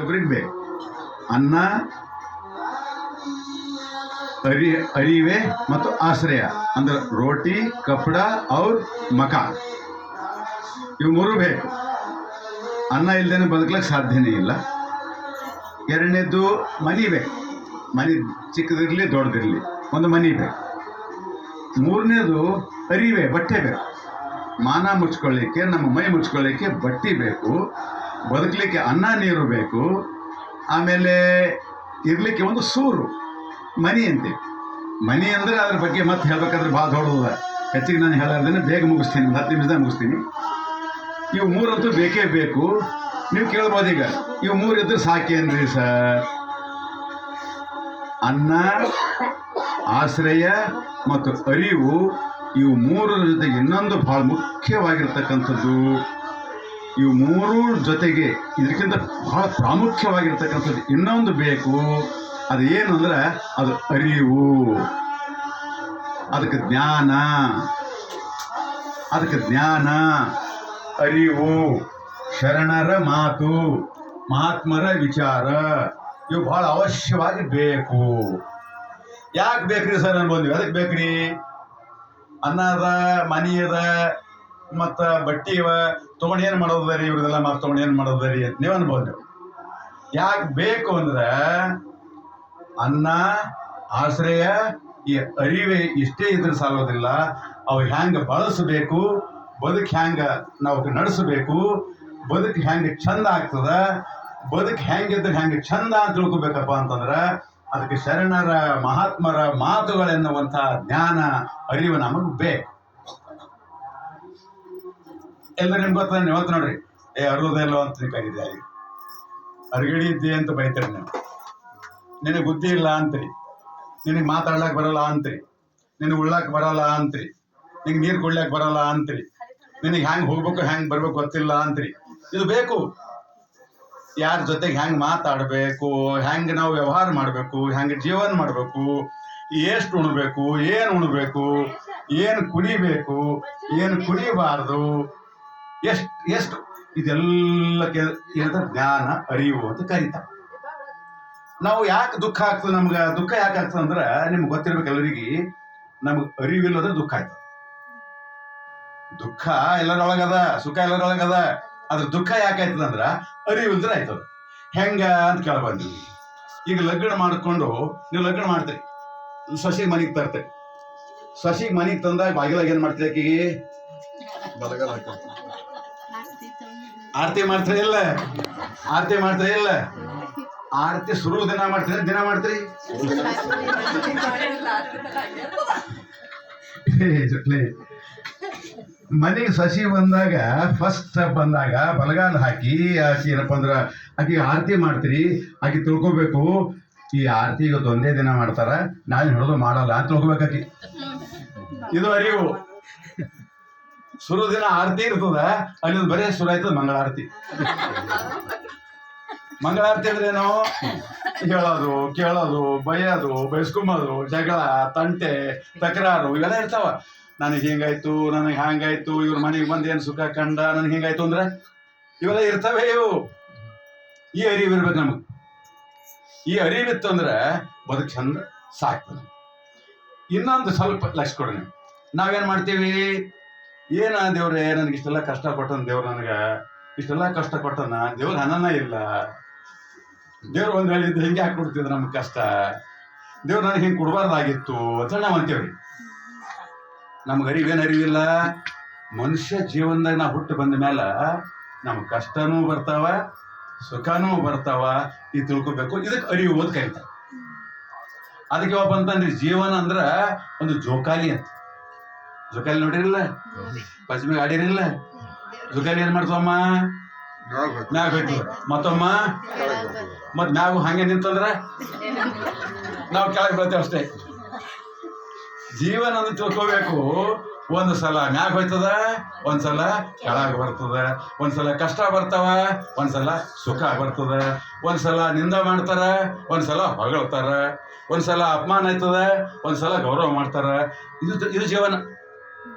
ಒಬ್ಬರಿಗೆ ಬೇಕು ಅನ್ನ, ಅರಿವೆ ಮತ್ತು ಆಶ್ರಯ ಅಂದ್ರೆ ರೋಟಿ, ಕಪಡ ಅವ್ರ ಮಕಾನ್, ಇವು ಮೂರು ಬೇಕು. ಅನ್ನ ಇಲ್ದೇನೆ ಬದುಕಲಿಕ್ಕೆ ಸಾಧ್ಯನೇ ಇಲ್ಲ. ಎರಡನೇದು ಮನಿ ಬೇಕು. ಮನಿ ಚಿಕ್ಕದಿರಲಿ ದೊಡ್ಡದಿರಲಿ ಒಂದು ಮನಿ ಬೇಕು. ಮೂರನೇದು ಅರಿವೆ, ಬಟ್ಟೆ ಬೇಕು. ಮಾನ ಮುಚ್ಕೊಳ್ಳಿಕ್ಕೆ, ನಮ್ಮ ಮೈ ಮುಚ್ಕೊಳ್ಳಿಕ್ಕೆ ಬಟ್ಟೆ ಬೇಕು. ಬದುಕಲಿಕ್ಕೆ ಅನ್ನ ನೀರು ಬೇಕು. ಆಮೇಲೆ ಇರಲಿಕ್ಕೆ ಒಂದು ಸೂರು, ಮನಿ ಅಂತೀವಿ. ಮನಿ ಅಂದರೆ ಅದ್ರ ಬಗ್ಗೆ ಮತ್ತೆ ಹೇಳ್ಬೇಕಾದ್ರೆ ಭಾಳ ದೊಡ್ಡದ. ಹೆಚ್ಚಿಗೆ ನಾನು ಹೇಳೋದನ್ನು ಬೇಗ ಮುಗಿಸ್ತೀನಿ, 10 ನಿಮಿಷದಾಗ ಮುಗಿಸ್ತೀನಿ. ಇವು ಮೂರಂತೂ ಬೇಕೇ ಬೇಕು. ನೀವು ಕೇಳ್ಬೋದು ಈಗ, ಇವು ಮೂರು ಇದ್ರೆ ಸಾಕೇನ್ರಿ ಸರ್? ಅನ್ನ, ಆಶ್ರಯ ಮತ್ತು ಅರಿವು, ಇವು ಮೂರರ ಜೊತೆಗೆ ಇನ್ನೊಂದು ಭಾಳ ಮುಖ್ಯವಾಗಿರ್ತಕ್ಕಂಥದ್ದು. ಇವು ಮೂರೂ ಜೊತೆಗೆ ಇದಕ್ಕಿಂತ ಬಹಳ ಪ್ರಾಮುಖ್ಯವಾಗಿರ್ತಕ್ಕಂಥದ್ದು ಇನ್ನೊಂದು ಬೇಕು. ಅದು ಏನು ಅಂದ್ರೆ ಅದು ಅರಿವು. ಅದಕ್ಕೆ ಜ್ಞಾನ, ಅರಿವು, ಶರಣರ ಮಾತು, ಮಹಾತ್ಮರ ವಿಚಾರ, ಇವು ಬಹಳ ಅವಶ್ಯವಾಗಿ ಬೇಕು. ಯಾಕೆ ಬೇಕ್ರಿ ಸರ್ ಅನ್ಬೋದು? ಅದಕ್ಕೆ ಬೇಕ್ರಿ, ಅನ್ನ ಅದ, ಮನಿ ಅದ, ಮತ್ತು ಬಟ್ಟೆ ಇವ, ತೊಗೊಂಡು ಏನು ಮಾಡೋದರಿ ಇವ್ರದೆಲ್ಲ ಮಾತು ತೊಗೊಂಡು ಏನು ಮಾಡೋದರಿ ಅಂತ ನೀವು ಅನ್ಬೋದು. ಯಾಕೆ ಬೇಕು ಅಂದ್ರೆ ಅನ್ನ, ಆಶ್ರಯ, ಈ ಅರಿವೆ ಇಷ್ಟೇ ಇದ್ರೆ ಸಾಲೋದಿಲ್ಲ. ಅವು ಹೆಂಗೆ ಬಳಸಬೇಕು, ಬದುಕು ಹೆಂಗೆ ನಾವು ನಡೆಸಬೇಕು, ಬದುಕು ಹೆಂಗೆ ಚಂದ ಆಗ್ತದ, ಬದುಕು ಹೆಂಗಿದ್ರೆ ಹೆಂಗೆ ಚಂದ ಅಂತ ತಿಳ್ಕೊಬೇಕಪ್ಪ ಅಂತಂದ್ರೆ ಅದಕ್ಕೆ ಶರಣರ ಮಹಾತ್ಮರ ಮಾತುಗಳೆನ್ನುವಂಥ ಜ್ಞಾನ, ಅರಿವು ನಮಗೆ ಬೇಕು. ಎಲ್ಲ ನಿಮ್ಗೆ ಗೊತ್ತ, ಇವತ್ತು ನೋಡ್ರಿ, ಅರುವುದೆಲ್ಲೋ ಅಂತ ನಿಂತಾಗಿದೆ, ಅರ್ಗಡಿ ಇದ್ದಿ ಅಂತ ಬೈತೀರಿ ನೀವು. ನಿನಗೆ ಬುದ್ಧಿ ಇಲ್ಲ ಅಂತ್ರಿ, ನಿನಗೆ ಮಾತಾಡ್ಲಾಕ್ ಬರಲ್ಲ ಅಂತ್ರಿ, ನಿನಗೆ ಉಳ್ಳಾಕ್ ಬರಲ್ಲ ಅಂತ್ರಿ, ನಿಂಗೆ ನೀರು ಕುಡ್ಲಾಕ್ ಬರಲ್ಲ ಅಂತ್ರಿ, ನಿನಗೆ ಹೆಂಗೆ ಹೋಗ್ಬೇಕು ಹೆಂಗೆ ಬರ್ಬೇಕು ಗೊತ್ತಿಲ್ಲ ಅಂತ್ರಿ. ಇದು ಬೇಕು. ಯಾರ ಜೊತೆಗೆ ಹೆಂಗೆ ಮಾತಾಡಬೇಕು, ಹೆಂಗೆ ನಾವು ವ್ಯವಹಾರ ಮಾಡಬೇಕು, ಹೆಂಗೆ ಜೀವನ ಮಾಡಬೇಕು, ಎಷ್ಟು ಉಣ್ಬೇಕು, ಏನು ಉಣ್ಬೇಕು, ಏನು ಕುಡಿಬೇಕು, ಏನು ಕುಡಿಯಬಾರ್ದು, ಎಷ್ಟು ಇದೆಲ್ಲಕ್ಕೆ ಏನಂತ ಜ್ಞಾನ, ಅರಿವು ಅಂತ ಕರೀತಾರೆ. ನಾವು ಯಾಕೆ ದುಃಖ ಆಗ್ತದೆ? ನಮ್ಗೆ ದುಃಖ ಯಾಕೆ ಆಗ್ತದೆ ಅಂದ್ರೆ ನಿಮ್ಗೆ ಗೊತ್ತಿರ್ಬೇಕು ಎಲ್ಲರಿಗೆ, ನಮ್ಗೆ ಅರಿವಿಲ್ಲದ್ರೆ ದುಃಖ ಆಯ್ತದೆ. ದುಃಖ ಎಲ್ಲರೊಳಗದ, ಸುಖ ಎಲ್ಲರೊಳಗದ. ಅದ್ರ ದುಃಖ ಯಾಕಾಯ್ತದ ಅಂದ್ರೆ ಅರಿವಿಲ್ದ್ರೆ ಆಯ್ತದ. ಹೆಂಗ ಅಂತ ಕೇಳ್ಬಂದ್ವಿ. ಈಗ ಲಗ್ನ ಮಾಡ್ಕೊಂಡು ನೀವು ಲಗ್ನ ಮಾಡ್ತೀರಿ, ಸೊಸಿಗೆ ಮನೆಗೆ ತರ್ತೀರಿ. ಸೊಸಿಗೆ ಮನೆಗೆ ತಂದಾಗ ಬಾಗಿಲಾಗ ಏನು ಮಾಡ್ತೀರಿ? ಆಕಿಗೆ ಆರತಿ ಮಾಡ್ತೀರಿ ಇಲ್ಲ? ಆರತಿ ಮಾಡ್ತೀರಿ ಇಲ್ಲ? ಆರತಿ ಶುರು ದಿನ ಮಾಡ್ತೀರಿ, ದಿನ ಮಾಡ್ತೀರಿ? ಮನೆಗೆ ಸಸಿ ಬಂದಾಗ, ಫಸ್ಟ್ ಬಂದಾಗ ಬಲಗಾಲ ಹಾಕಿ ಆಕಿ ಏನಪ್ಪ ಅಂದ್ರೆ ಆಕಿ ಆರತಿ ಮಾಡ್ತೀರಿ. ಆಕಿ ತಿಳ್ಕೊಬೇಕು, ಈ ಆರತಿ ಇವತ್ತು ಒಂದೇ ದಿನ ಮಾಡ್ತಾರ, ನಾಳೆ ಹಿಡಿದು ಮಾಡಲ್ಲ ಅಂತ ತಿಳ್ಕೊಬೇಕಾಕಿ. ಇದು ಅರಿವು. ಶುರು ದಿನ ಆರತಿ ಇರ್ತದ, ಅಲ್ಲಿ ಬರೀ ಶುರು ಆಯ್ತದ ಮಂಗಳಾರತಿ. ಮಂಗಳಾರತಿ ಅಂದ್ರೆ ಏನು? ಹೇಳೋದು, ಕೇಳೋದು, ಬೈಯೋದು, ಬೈಸ್ಕೊಂಬೋದು, ಜಗಳ, ತಂಟೆ, ತಕರಾರು ಇವೆಲ್ಲ ಇರ್ತಾವ. ನನಗೆ ಹಿಂಗಾಯ್ತು, ನನಗೆ ಹ್ಯಾಂಗಾಯ್ತು, ಇವ್ರ ಮನೆಗೆ ಬಂದು ಏನು ಸುಖ ಕಂಡ, ನನಗೆ ಹಿಂಗಾಯ್ತು ಅಂದ್ರೆ ಇವೆಲ್ಲ ಇರ್ತವೆ. ಇವು ಈ ಅರಿವು ಇರ್ಬೇಕು ನಮಗೆ. ಈ ಅರಿವಿತ್ತು ಅಂದ್ರೆ ಬದುಕು ಚಂದ ಸಾಕ್ತದೆ. ಇನ್ನೊಂದು ಸ್ವಲ್ಪ ಲಕ್ಷ ಕೊಡಿ. ನೀವು ನಾವೇನು ಮಾಡ್ತೀವಿ? ಏನ ದೇವ್ರೆ, ನನಗೆ ಇಷ್ಟೆಲ್ಲ ಕಷ್ಟ ಕೊಟ್ಟನ ದೇವ್ರು, ನನಗೆ ಇಷ್ಟೆಲ್ಲ ಕಷ್ಟ ಕೊಟ್ಟನ ದೇವ್ರು, ಹನನ ಇಲ್ಲ. ದೇವ್ರು ಒಂದು ಹೇಳಿದ್ದು ಹಿಂಗೆ ಹಾಕಿ ಕೊಡ್ತಿದ್ರು ನಮ್ಗೆ ಕಷ್ಟ, ದೇವ್ರು ನನಗೆ ಹಿಂಗೆ ಕೊಡಬಾರ್ದಾಗಿತ್ತು ಅಂತ ನಾವು ಅಂತೀವ್ರಿ. ನಮ್ಗೆ ಅರಿವೇನು ಅರಿವಿಲ್ಲ. ಮನುಷ್ಯ ಜೀವನದಾಗ ನಾವು ಹುಟ್ಟು ಬಂದ ಮೇಲೆ ನಮ್ಗೆ ಕಷ್ಟನೂ ಬರ್ತಾವ, ಸುಖನೂ ಬರ್ತಾವ. ಇದು ತಿಳ್ಕೊಬೇಕು. ಇದಕ್ಕೆ ಅರಿವು ಅಂತ ಕರೀತಾರೆ. ಅದಕ್ಕೆ ಒಬ್ಬ ಅಂತಂದ್ರಿ, ಜೀವನ ಅಂದ್ರೆ ಒಂದು ಜೋಕಾಲಿ ಅಂತ. ಜೋಕಾಲಿ ನೋಡಿರಿಲ್ಲ? ಪಶ್ಚಿಮ ಆಡಿರಿಲ್ಲ? ಜೋಕಾಲಿ ಏನ್ ಮಾಡ್ತಾವಮ್ಮ? ಮ್ಯಾಗ ಹೋಯ್ತದ, ಮತ್ತೊಮ್ಮ ಮತ್ ಮ್ಯಾಗು ಹಂಗೆ ನಿಂತಂದ್ರ ನಾವು ಕೆಳಗೆ ಬರ್ತೇವೆ ಅಷ್ಟೇ. ಜೀವನ ಅಂದ್ರೆ ತಿಳ್ಕೋಬೇಕು. ಒಂದು ಸಲ ಮ್ಯಾಗ ಹೋಯ್ತದ, ಒಂದ್ಸಲ ಕೆಳಗೆ ಬರ್ತದ, ಒಂದ್ಸಲ ಕಷ್ಟ ಬರ್ತಾವ, ಒಂದ್ಸಲ ಸುಖ ಬರ್ತದ, ಒಂದ್ಸಲ ನಿಂದ ಮಾಡ್ತಾರ, ಒಂದ್ಸಲ ಹೊಗಳ್ತಾರ, ಒಂದ್ಸಲ ಅಪಮಾನ ಆಯ್ತದ, ಒಂದ್ಸಲ ಗೌರವ ಮಾಡ್ತಾರ. ಇದು ಜೀವನ.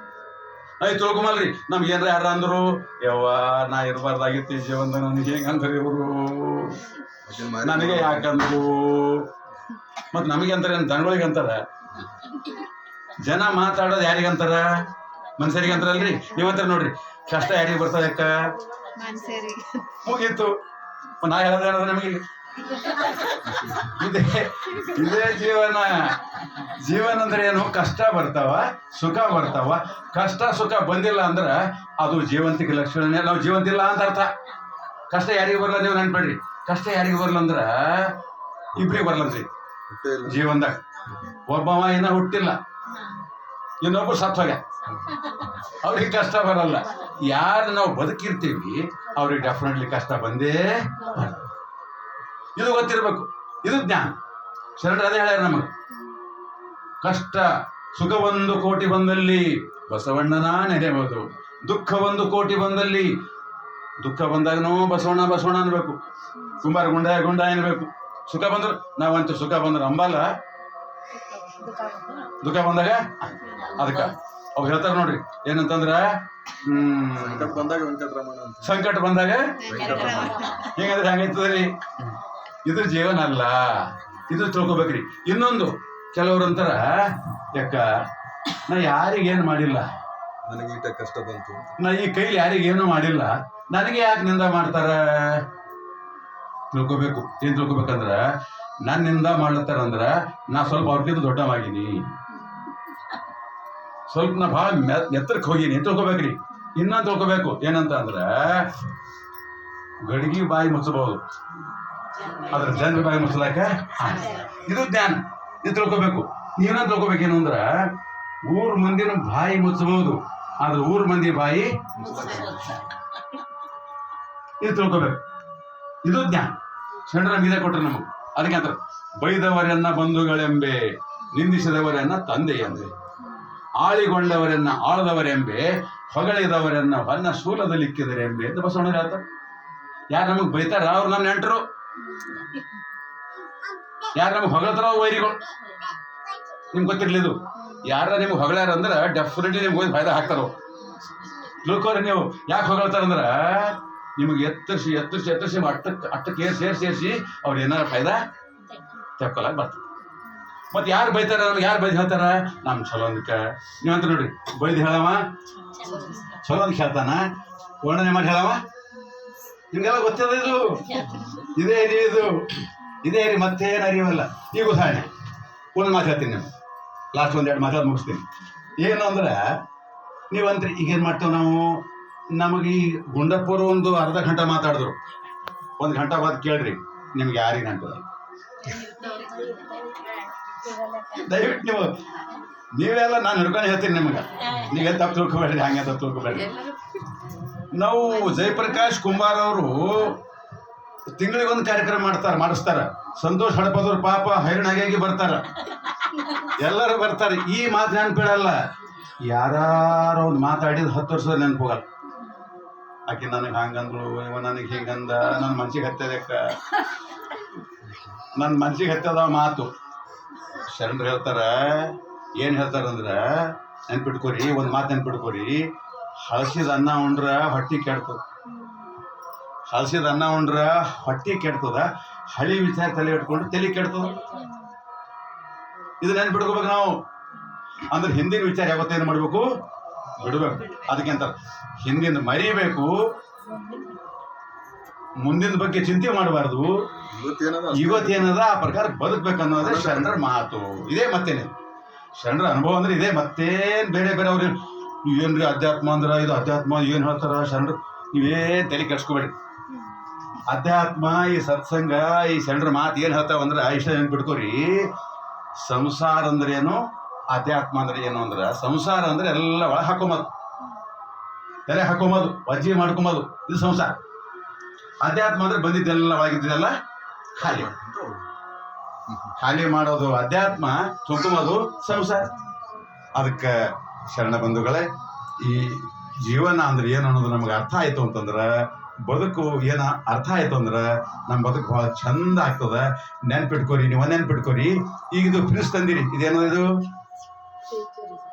ಆಯ್ತು ತಿಳ್ಕೊಂಬಲ್ರಿ. ನಮ್ಗೆ ಏನ್ರ ಯಾರ ಅಂದ್ರು, ಯವ್ವ ನಾ ಇರಬಾರ್ದಾಗಿತ್ತು ಈ ಜೀವನದ, ನನಗೆ ಹೆಂಗೆ ಅಂದ್ರೆ ಇವರು ನನಗೆ ಯಾಕಂದ್ರು ಮತ್ ನಮಗೆ ಅಂತಾರೆ ದನಗಳಿಗೆ ಅಂತಾರ. ಜನ ಮಾತಾಡೋದು ಯಾರಿಗಂತಾರ? ಮನುಷ್ಯರಿಗೆ ಅಂತಾರಲ್ರಿ. ನೀವಂತಾರ ನೋಡ್ರಿ, ಕಷ್ಟ ಯಾರಿಗೆ ಬರ್ತದ ಯಾಕ ಮುಗೀತು. ನಾ ಹೇಳೋದ ನಮಗೆ ಇದೇ ಜೀವನ. ಜೀವನ ಅಂದ್ರೆ ಏನು? ಕಷ್ಟ ಬರ್ತಾವ, ಸುಖ ಬರ್ತಾವ. ಕಷ್ಟ ಸುಖ ಬಂದಿಲ್ಲ ಅಂದ್ರ ಅದು ಜೀವಂತಿಕೆ ಲಕ್ಷಣನೇ. ನಾವು ಜೀವಂತಿಲ್ಲ ಅಂತ ಅರ್ಥ. ಕಷ್ಟ ಯಾರಿಗೆ ಬರಲ್ಲ, ನೀವು ನೆನ್ಬೇಡ್ರಿ. ಕಷ್ಟ ಯಾರಿಗೆ ಬರಲ್ಲ ಅಂದ್ರ ಇಬ್ರಿಗೆ ಬರ್ಲಂತ್ರಿ ಜೀವನದಾಗ. ಒಬ್ಬವ ಇನ್ನ ಹುಟ್ಟಿಲ್ಲ, ಇನ್ನೊಬ್ಬ ಸತ್ ಹೋಗ್ಯ, ಅವ್ರಿಗೆ ಕಷ್ಟ ಬರಲ್ಲ. ಯಾರು ನಾವು ಬದುಕಿರ್ತೀವಿ ಅವ್ರಿಗೆ ಡೆಫಿನೆಟ್ಲಿ ಕಷ್ಟ ಬಂದೇ. ಇದು ಗೊತ್ತಿರ್ಬೇಕು, ಇದು ಜ್ಞಾನ. ಶರಣರು ಅದೇ ಹೇಳ್ಯಾರ ನಮಗೆ. ಕಷ್ಟ ಸುಖ ಒಂದು ಕೋಟಿ ಬಂದಲ್ಲಿ ಬಸವಣ್ಣನ ನೆನೆಬಹುದು, ದುಃಖ ಒಂದು ಕೋಟಿ ಬಂದಲ್ಲಿ ದುಃಖ ಬಂದಾಗನೂ ಬಸವಣ್ಣ ಬಸವಣ್ಣ ಅನ್ಬೇಕು, ಕುಂಬಾರ ಗುಂಡ ಗುಂಡ ಅನ್ಬೇಕು. ಸುಖ ಬಂದ್ರು ನಾವಂತೂ ಸುಖ ಬಂದ್ರು ಅಂಬಲ್ಲ, ದುಃಖ ಬಂದಾಗ ಅದಕ್ಕ ಅವ್ರು ಹೇಳ್ತಾರ ನೋಡ್ರಿ ಏನಂತಂದ್ರ ಸಂಕಟ ಬಂದಾಗ ಹೆಂಗಂದ್ರೆ ಹಂಗೈತದ್ರಿ. ಇದು ಜೀವನ ಅಲ್ಲ, ಇದು ತಿಳ್ಕೊಬೇಕ್ರಿ. ಇನ್ನೊಂದು ಕೆಲವ್ರು ಅಂತಾರ, ಯಾಕ ನಾ ಯಾರಿಗೇನು ಮಾಡಿಲ್ಲ, ನನಗೆ ಈಟ ಕಷ್ಟ ಬಂತು, ನಾ ಈ ಕೈಲಿ ಯಾರಿಗೇನು ಮಾಡಿಲ್ಲ, ನನಗೆ ಯಾಕೆ ನಿಂದ ಮಾಡ್ತಾರ? ತಿಳ್ಕೊಬೇಕು. ಏನ್ ತಿಳ್ಕೊಬೇಕಂದ್ರ ನನ್ನ ನಿಂದ ಮಾಡ್ಲತ್ತಾರಂದ್ರ ನಾ ಸ್ವಲ್ಪ ಅವ್ರಿಗಿಂತ ದೊಡ್ಡವಾಗಿನಿ, ಸ್ವಲ್ಪ ನಾ ಭಾಳ ಎತ್ತರಕ್ಕೆ ಹೋಗಿನಿ ಅಂತ ತಿಳ್ಕೊಬೇಕ್ರಿ. ಇನ್ನೊಂದು ತಿಳ್ಕೊಬೇಕು ಏನಂತ ಅಂದ್ರ, ಗಡಿಗೆ ಬಾಯಿ ಮುಚ್ಚಬಹುದು, ಅದ್ರ ಜನರ ಬಾಯಿ ಮುಚ್ಚಲಾಕ ಇದು ಜ್ಞಾನ. ಇದು ತಿಳ್ಕೊಬೇಕು. ನೀವೇನ ತಿಳ್ಕೊಬೇಕೇನು ಅಂದ್ರ, ಊರ್ ಮಂದಿನ ಬಾಯಿ ಮುಚ್ಚಬಹುದು, ಆದ್ರೆ ಊರ್ ಮಂದಿ ಬಾಯಿ ಇದು ತಿಳ್ಕೊಬೇಕು. ಇದು ಜ್ಞಾನ. ಶರಣರ ನಮ್ಗೆ ಕೊಟ್ರೆ ನಮಗೆ. ಅದಕ್ಕೆ ಅಂತ ಬೈದವರನ್ನ ಬಂಧುಗಳೆಂಬೆ, ನಿಂದಿಸಿದವರನ್ನ ತಂದೆ ಎಂಬೆ, ಆಳಿಗೊಂಡವರನ್ನ ಆಳದವರೆಂಬೆ, ಹೊಗಳಿದವರನ್ನ ಹೊನ್ನ ಶೂಲದಲ್ಲಿಕ್ಕಿದರೆ ಎಂಬೆ ಅಂತ ಬಸವಣ್ಣ ಹೇಳ್ತಾರೆ. ಯಾರು ನಮಗ್ ಬೈತಾರ ಅವ್ರು ನಮ್ಮ ನೆಂಟರು, ಯಾರು ನಮಗ್ ಹೊಗಳತಾರ ವೈರಿಗಳು. ನಿಮ್ಗೆ ಗೊತ್ತಿರ್ಲಿದು. ಯಾರ ನಿಮ್ಗೆ ಹೊಗಳಾರ ಅಂದ್ರ ಡೆಫಿನೆಟ್ಲಿ ನಿಮ್ಗೆ ಹೋಗಿ ಫಾಯ್ದಾ ಹಾಕ್ತಾರ. ತಿಳ್ಕೋರಿ ನೀವು. ಯಾಕೆ ಹೊಗಳ್ತಾರಂದ್ರ ನಿಮಗೆ ಎತ್ತರಿಸಿ ಎತ್ತರಿಸಿ ಎತ್ತರಿಸಿ ಅಟ್ಟಕ್ಕೆ ಸೇರಿಸಿ ಅವ್ರು ಏನಾರ ಫಾಯ್ದಾ ತೆಕ್ಕೊಳಕ್ ಬರ್ತದೆ. ಮತ್ತೆ ಯಾರು ಬೈತಾರ, ಯಾರು ಬೈದು ಹೇಳ್ತಾರ? ನಮ್ ಚಲೋ ಅಂದಕ್ಕ. ನೀವಂತ ನೋಡ್ರಿ, ಬೈದು ಹೇಳವ ಚಲೋ ಅಂದ್ ಹೇಳ್ತಾನ, ವರ್ಣನೆ ಮಾಡಿ ಹೇಳವ. ನಿಮ್ಗೆಲ್ಲ ಗೊತ್ತಿದೆ ಇದು. ಇದೇ ರೀ, ಇದೇ ರೀ, ಮತ್ತೇನು ಅರಿಯವಲ್ಲ. ಈಗ ಉದಾಹರಣೆ ಒಂದು ಮಾತು ಹೇಳ್ತೀನಿ ನಿಮ್ಗೆ, ಲಾಸ್ಟ್ ಒಂದೆರಡು ಮಾತಾಡಿ ಮುಗಿಸ್ತೀನಿ. ಏನು ಅಂದ್ರೆ ನೀವಂತ್ರಿ ಈಗೇನು ಮಾಡ್ತೇವೆ ನಾವು, ನಮಗೆ ಈ ಗುಂಡಪ್ಪರು ಒಂದು ಅರ್ಧ ಗಂಟೆ ಮಾತಾಡಿದ್ರು, 1 ಗಂಟೆ ಬಾದ್ ಕೇಳ್ರಿ ನಿಮ್ಗೆ ಯಾರಿಗೆ ಅನ್ಕೋದ. ದಯವಿಟ್ಟು ನೀವೆಲ್ಲ ನಾನು ಹಿಡ್ಕೊಂಡು ಹೇಳ್ತೀನಿ ನಿಮ್ಗೆ, ನೀವೇ ತಪ್ಪು ತಿಳ್ಕೊಬೇಡ್ರಿ, ಹಂಗೆ ತಪ್ಪು ತಿಳ್ಕೊಬೇಡ್ರಿ. ನಾವು ಜಯಪ್ರಕಾಶ್ ಕುಂಬಾರ್ ಅವರು ತಿಂಗಳಿಗೊಂದು ಕಾರ್ಯಕ್ರಮ ಮಾಡಿಸ್ತಾರ. ಸಂತೋಷ್ ಹಡಪದವ್ರು ಪಾಪ ಹೈರಾಣಾಗಿ ಬರ್ತಾರ, ಎಲ್ಲರೂ ಬರ್ತಾರೆ. ಈ ಮಾತು ನೆನಪಿಡಲ್ಲ. ಯಾರು ಒಂದು ಮಾತಾಡಿದ್ 10 ವರ್ಷದ ನೆನಪು ಹೋಗಲ್ಲ. ಆಕೆ ನನಗೆ ಹಂಗಂದ್ರು, ಇವ ನನಗೆ ಹಿಂಗಂದ, ನನ್ನ ಮನ್ಸಿಗೆ ಹತ್ತದಕ್ಕ, ನನ್ನ ಮನ್ಸಿಗೆ ಹತ್ತದ ಮಾತು. ಶರಣರು ಹೇಳ್ತಾರ, ಏನು ಹೇಳ್ತಾರಂದ್ರ, ನೆನ್ಪಿಟ್ಕೋರಿ, ಒಂದು ಮಾತು ನೆನ್ಪಿಟ್ಕೋರಿ, ಹಳಸಿದ ಅನ್ನ ಉಂಡ್ರ ಹೊಟ್ಟಿ ಕೆಡ್ತದ, ಹಳಸಿದ ಅನ್ನ ಉಂಡ್ರ ಹೊಟ್ಟಿ ಕೆಡ್ತದ, ಹಳಿ ವಿಚಾರ ತಲೆ ಇಟ್ಕೊಂಡು ತಲೆ ಕೆಡ್ತದ. ಇದು ನೆನ್ಪಿಟ್ಕೋಬೇಕು ನಾವು. ಅಂದ್ರೆ ಹಿಂದಿನ ವಿಚಾರ ಯಾವತ್ತೇನು ಮಾಡ್ಬೇಕು, ಬಿಡ್ಬೇಕು. ಅದಕ್ಕೆ ಅಂತಾರೆ ಹಿಂದಿನ ಮರಿಬೇಕು, ಮುಂದಿನ ಬಗ್ಗೆ ಚಿಂತೆ ಮಾಡಬಾರ್ದು, ಇವತ್ತೇನದ ಆ ಪ್ರಕಾರ ಬದುಕ್ಬೇಕು ಅನ್ನೋದೇ ಶರಣರ ಮಾತು. ಇದೇ ಮತ್ತೇನೆ ಶರಣರ ಅನುಭವ ಅಂದ್ರೆ ಇದೇ. ಮತ್ತೇನ್ ಬೇರೆ ಬೇರೆ ಅವ್ರು ಏನ್ರಿ ಅಧ್ಯಾತ್ಮ ಅಂದ್ರ ಇದು ಅಧ್ಯಾತ್ಮ ಏನ್ ಹೇಳ್ತಾರ ಶರಣರು, ನೀವೇನ್ ತಲೆ ಕೆಡ್ಸ್ಕೊಬೇಡ್ರಿ. ಅಧ್ಯಾತ್ಮ, ಈ ಸತ್ಸಂಗ, ಈ ಶರಣರ ಮಾತು ಏನ್ ಹೇಳ್ತಾವ ಅಂದ್ರ ಇಷ್ಟ ನೆನ್ಪಿಟ್ಕೋರಿ. ಸಂಸಾರ ಅಂದ್ರೆ ಏನು, ಅಧ್ಯಾತ್ಮ ಅಂದ್ರೆ ಏನು ಅಂದ್ರ, ಸಂಸಾರ ಅಂದ್ರೆ ಎಲ್ಲ ಒಳ ಹಾಕೊಂಬದು, ತಲೆ ಹಾಕೊಂಬದು, ವಜ್ಜೆ ಮಾಡ್ಕೊಂಬದು, ಇದು ಸಂಸಾರ. ಅಧ್ಯಾತ್ಮ ಅಂದ್ರೆ ಬಂದಿದ್ದೆಲ್ಲ ಒಳಗಿದ್ದೆಲ್ಲ ಖಾಲಿ ಖಾಲಿ ಮಾಡೋದು ಅಧ್ಯಾತ್ಮ, ತುಂಬಿಸೋದು ಸಂಸಾರ. ಅದಕ್ಕೆ ಶರಣ ಬಂಧುಗಳೇ, ಈ ಜೀವನ ಅಂದ್ರೆ ಏನು ಅನ್ನೋದು ನಮ್ಗೆ ಅರ್ಥ ಆಯ್ತು ಅಂತಂದ್ರೆ, ಬದುಕು ಏನ ಅರ್ಥ ಆಯ್ತು ಅಂದ್ರೆ ನಮ್ಮ ಬದುಕು ಭಾಳ ಚಂದ ಆಗ್ತದ. ನೆನ್ಪಿಟ್ಕೋರಿ, ನೀವು ನೆನ್ಪಿಟ್ಕೋರಿ. ಈಗ ಇದು ಫ್ರಿಜ್ ತಂದಿರಿ, ಇದೇನೋ ಇದು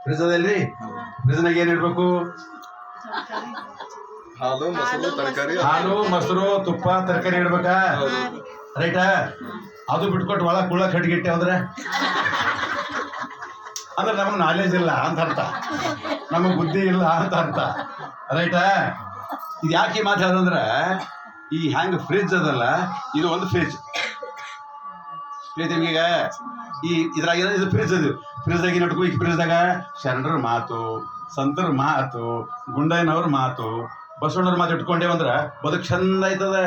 ಫ್ರಿಜ್ ಅದಲ್ರಿ. ಫ್ರಿಜ್ನಾಗ ಏನ್ ಇಡ್ಬೇಕು? ಹಾಲು ಮೊಸರು ತರಕಾರಿ, ಹಾಲು ಮೊಸರು ತುಪ್ಪ ತರಕಾರಿ ಇಡ್ಬೇಕಾ? ರೈಟಾ? ಅದು ಬಿಟ್ಕೊಟ್ಟು ಒಳ ಕುಳ್ಳ ಕಟ್ಗಿಟ್ಟೆ ಅಂದ್ರೆ ನಮಗೆ ನಾಲೆಜ್ ಇಲ್ಲ ಅಂತ ಅರ್ಥ, ನಮಗೆ ಬುದ್ಧಿ ಇಲ್ಲ ಅಂತ ಅರ್ಥ. ರೈಟಾ? ಇದು ಯಾಕೆ ಮಾತಾಡೋದಂದ್ರೆ ಈ ಹ್ಯಾಂಗ್ ಫ್ರಿಜ್ ಅದಲ್ಲ, ಇದು ಒಂದು ಫ್ರಿಜ್ ಈಗ ಇದ್ರಾಗ ಇದು ಫ್ರಿಜ್ ಅದು. ಫ್ರಿಜ್ದಾಗ ಏನು ಇಟ್ಕೋ, ಈಗ ಫ್ರಿಜ್ದಾಗ ಶರಣರ ಮಾತು, ಸಂತರ ಮಾತು, ಗುಂಡಯ್ಯನವ್ರ ಮಾತು, ಬಸವಣ್ಣವ್ರ ಮಾತು ಇಟ್ಕೊಂಡೇವಂದ್ರೆ ಬದುಕು ಚಂದ ಆಯ್ತದ.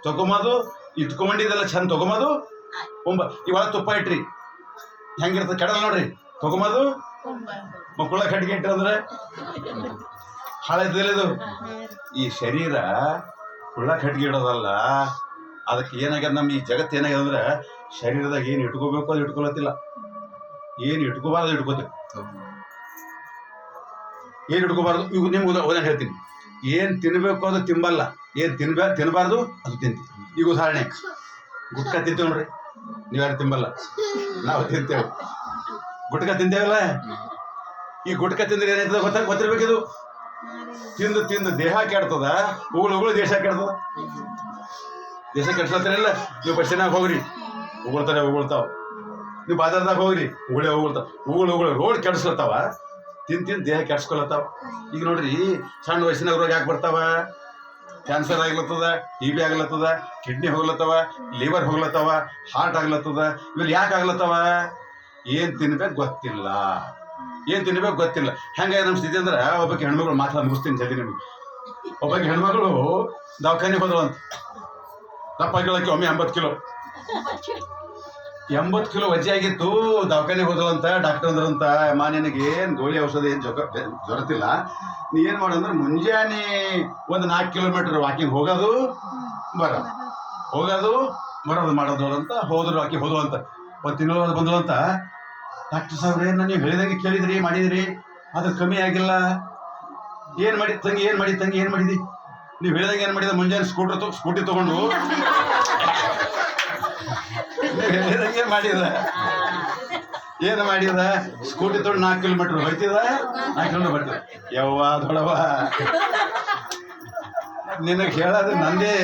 ತೊಗೊಂಬದು ಇಟ್ಕೊಂಡಿದ್ದೆಲ್ಲ ಚಂದ ತೊಗೊಂಬದು ಇವಾಗ ತುಪ್ಪ ಇಟ್ರಿ ಹೆಂಗಿರ್ತದೆ ಕೆಡಲ್ಲ ನೋಡ್ರಿ. ತೊಗೊಂಬದು ಮಕ್ಕಳ ಕಟ್ಟಿಗೆ ಇಟ್ರಿ ಅಂದ್ರೆ ಹಾಳಾಯ್ತದಿಲ್ಲ ಇದು. ಈ ಶರೀರ ಕುಳ್ಳ ಕಟ್ಟಿಗೆ ಇಡೋದಲ್ಲ, ಅದಕ್ಕೆ ಏನಾಗ್ಯದ ನಮ್ಮ ಈ ಜಗತ್ತು ಏನಾಗ್ಯದ ಅಂದ್ರೆ ಶರೀರದಾಗ ಏನು ಇಟ್ಕೋಬೇಕು ಅದು ಇಟ್ಕೊಳತ್ತಿಲ್ಲ, ಏನು ಇಟ್ಕೋಬಾರ್ದು ಇಟ್ಕೋತೀವಿ. ಏನು ಇಟ್ಕೋಬಾರ್ದು ಈಗ ನಿಮ್ಗೆ ಉದಾಹರಣೆ ಹೇಳ್ತೀನಿ. ಏನು ತಿನ್ನಬೇಕು ಅದು ತಿಂಬಲ್ಲ, ಏನು ತಿನ್ನಬಾರ್ದು ಅದು ತಿಂತೀವಿ. ಈಗ ಉದಾಹರಣೆ ಗುಟ್ಕ ತಿಂತೇವೆ ನೋಡ್ರಿ, ನೀವ್ಯಾರು ತಿಂಬಲ್ಲ, ನಾವು ತಿಂತೇವೆ. ಗುಟ್ಕ ತಿಂತೇವಲ್ಲ, ಈ ಗುಟ್ಕ ತಿಂದ್ರೆ ಏನಾಯ್ತದ ಗೊತ್ತಿರ್ಬೇಕಿದು. ತಿಂದು ತಿಂದು ದೇಹ ಕೆಡ್ತದ, ಉಗುಳು ದೇಶ ಕೆಡ್ತದ. ದೇಶ ಕೆಡ್ಸತ್ತಿರಲ್ಲ. ನೀವು ಬಸ್ಸಿನಾಗ ಹೋಗ್ರಿ ಉಗುಳ್ತಾವ, ನೀವು ಬಾಜಾರ್ದಾಗ ಹೋಗ್ರಿ ಉಗುಳ್ತಾವ, ಉಗುಳು ರೋಡ್ ಕೆಡ್ಸ್ಕೊತಾವ. ತಿಂದು ದೇಹ ಕೆಡ್ಸ್ಕೊಳತ್ತಾವ. ಈಗ ನೋಡ್ರಿ ಸಣ್ಣ ವಯಸ್ಸಿನಾಗ ರೋಗ ಯಾಕೆ ಬರ್ತಾವ? ಕ್ಯಾನ್ಸರ್ ಆಗ್ಲತ್ತದ, ಟಿ ಬಿ ಆಗ್ಲತ್ತದ, ಕಿಡ್ನಿ ಹೋಗ್ಲತ್ತವ, ಲಿವರ್ ಹೋಗ್ಲತ್ತವ, ಹಾರ್ಟ್ ಆಗ್ಲತ್ತದ. ಇವೆಲ್ಲ ಯಾಕೆ ಆಗ್ಲತ್ತವ? ಏನು ತಿನ್ಬೇಕು ಗೊತ್ತಿಲ್ಲ, ಏನು ತಿನ್ಬೇಕು ಗೊತ್ತಿಲ್ಲ. ಹೆಂಗೆ ನಮ್ಮ ಸ್ಥಿತಿ ಅಂದ್ರೆ ಒಬ್ಬಕ್ಕೆ ಹೆಣ್ಮಗಳು ಮಾತಾಡಿ ಮುಗಿಸ್ತೀನಿ ಜಲ್ದಿ ನಿಮಗೆ. ಒಬ್ಬಕ್ಕೆ ಹೆಣ್ಮಗಳು ದವಾಖಾನೆಗೆ ಹೋದಳು ಅಂತ. ದಪ್ಪಾಗಿಳಕ್ಕೆ ಒಮ್ಮೆ 80 ಕಿಲೋ 80 ಕಿಲೋ ವಜ್ಜೆ ಆಗಿತ್ತು. ದವಾಖಾನೆಗೆ ಹೋದಳು ಅಂತ. ಡಾಕ್ಟರ್ ಅಂದ್ರಂತ, ಅಮ್ಮ ನಿನಗೆ ಏನು ಗೋಳಿ ಔಷಧಿ ಏನು ಜೊರತಿಲ್ಲ, ನೀ ಏನು ಮಾಡೋದಂದ್ರೆ ಮುಂಜಾನೆ ಒಂದು 4 ಕಿಲೋಮೀಟರ್ ವಾಕಿಂಗ್ ಹೋಗೋದು ಬರೋದು ಮಾಡೋದು ಅಂತ. ಹೋದ್ರು ಆಕೆ ಹೋದಳು ಅಂತ. ಒಂದು ತಿಂಗಳು ಬಂದಳು ಅಂತ. ಡಾಕ್ಟರ್ ಸಾಹೇಬ್ರೆ, ನೀವು ಹೇಳಿದಂಗೆ ಕೇಳಿದ್ರಿ, ಮಾಡಿದ್ರಿ, ಅದು ಕಮ್ಮಿ ಆಗಿಲ್ಲ. ಏನು ಮಾಡಿ ತಂಗಿ, ಏನು ಮಾಡಿದಿ? ನೀವು ಹೇಳಿದಂಗೆ ಏನು ಮಾಡಿದ? ಮುಂಜಾನೆ ಸ್ಕೂಟಿ ತೊಗೊಂಡು ನೀವು ಹೇಳಿದಂಗೆ ಮಾಡಿದ. ಏನು ಮಾಡಿದ? ಸ್ಕೂಟಿ ತೊಗೊಂಡು 4 ಕಿಲೋಮೀಟರ್ ಹೋಯ್ತಿದ, 4 ಕಿಲೋಮೀಟರ್ ಬರ್ತದೆ. ಯವ್ವ ದೊಡವ, ನಿನಗೆ ಹೇಳೋದು ನಂದೇ,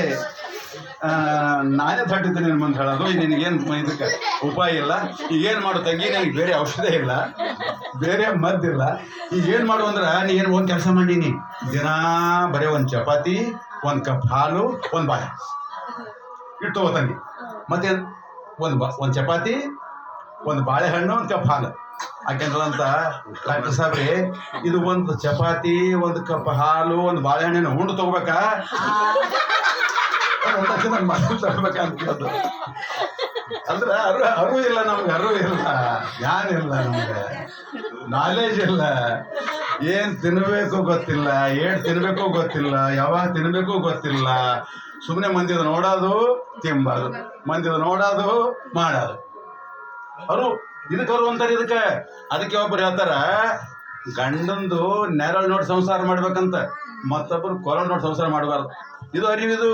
ನಾನೇ ತಟ್ಟಿದ್ದೀನಿ ನಿನ್ನ ಮುಂದೆ ಹೇಳೋದು. ಈಗ ನಿನಗೇನು ಇದಕ್ಕೆ ಉಪಾಯ ಇಲ್ಲ. ಈಗೇನು ಮಾಡು ತಂಗಿ, ನನಗೆ ಬೇರೆ ಔಷಧ ಇಲ್ಲ, ಬೇರೆ ಮದ್ದಿಲ್ಲ. ಈಗೇನು ಮಾಡು ಅಂದ್ರೆ ನೀ ಏನು ಒಂದು ಕೆಲಸ ಮಾಡೀನಿ, ದಿನ ಬರೀ ಒಂದು ಚಪಾತಿ, ಒಂದು ಕಪ್ ಹಾಲು, ಒಂದು ಬಾಳೆ ಇಟ್ಟು ತಂಗಿ. ಮತ್ತೇನು ಒಂದು ಚಪಾತಿ, ಒಂದು ಬಾಳೆಹಣ್ಣು, ಒಂದು ಕಪ್ ಹಾಲು ಯಾಕೆಂದ್ರಂತ. ಡಾಕ್ಟರ್ ಸಾಹೇಬ್ರಿ, ಇದು ಒಂದು ಚಪಾತಿ, ಒಂದು ಕಪ್ ಹಾಲು, ಒಂದು ಬಾಳೆಹಣ್ಣಿನ ಉಂಡು ತಗೋಬೇಕಾ? ತಗೋಬೇಕಂತ ಅಂದ್ರೆ ಅರಿವು ಇಲ್ಲ ನಮ್ಗೆ, ಅರಿವು ಇಲ್ಲ, ಜ್ಞಾನ ಇಲ್ಲ, ನಮ್ಗೆ ನಾಲೆಜ್ ಇಲ್ಲ. ಏನು ತಿನ್ನಬೇಕು ಗೊತ್ತಿಲ್ಲ, ತಿನ್ನಬೇಕು ಗೊತ್ತಿಲ್ಲ, ಯಾವಾಗ ತಿನ್ನಬೇಕು ಗೊತ್ತಿಲ್ಲ. ಸುಮ್ಮನೆ ಮಂದಿದ ನೋಡೋದು, ತಿಂಬಾರ್ದು, ಮಂದಿದ ನೋಡೋದು, ಮಾಡೋದು. ಇದಕ್ಕೆ ಅಂತಾರೆ ಇದಕ್ಕೆ. ಅದಕ್ಕೆ ಒಬ್ಬರು ಹೇಳ್ತಾರ, ಗಂಡಂದು ನೆರಳು ನೋಡಿ ಸಂಸಾರ ಮಾಡ್ಬೇಕಂತ, ಮತ್ತೊಬ್ಬರು ಕೊರಳು ನೋಡಿ ಸಂಸಾರ ಮಾಡಬಾರ್ದು. ಇದು ಅರಿವಿದು.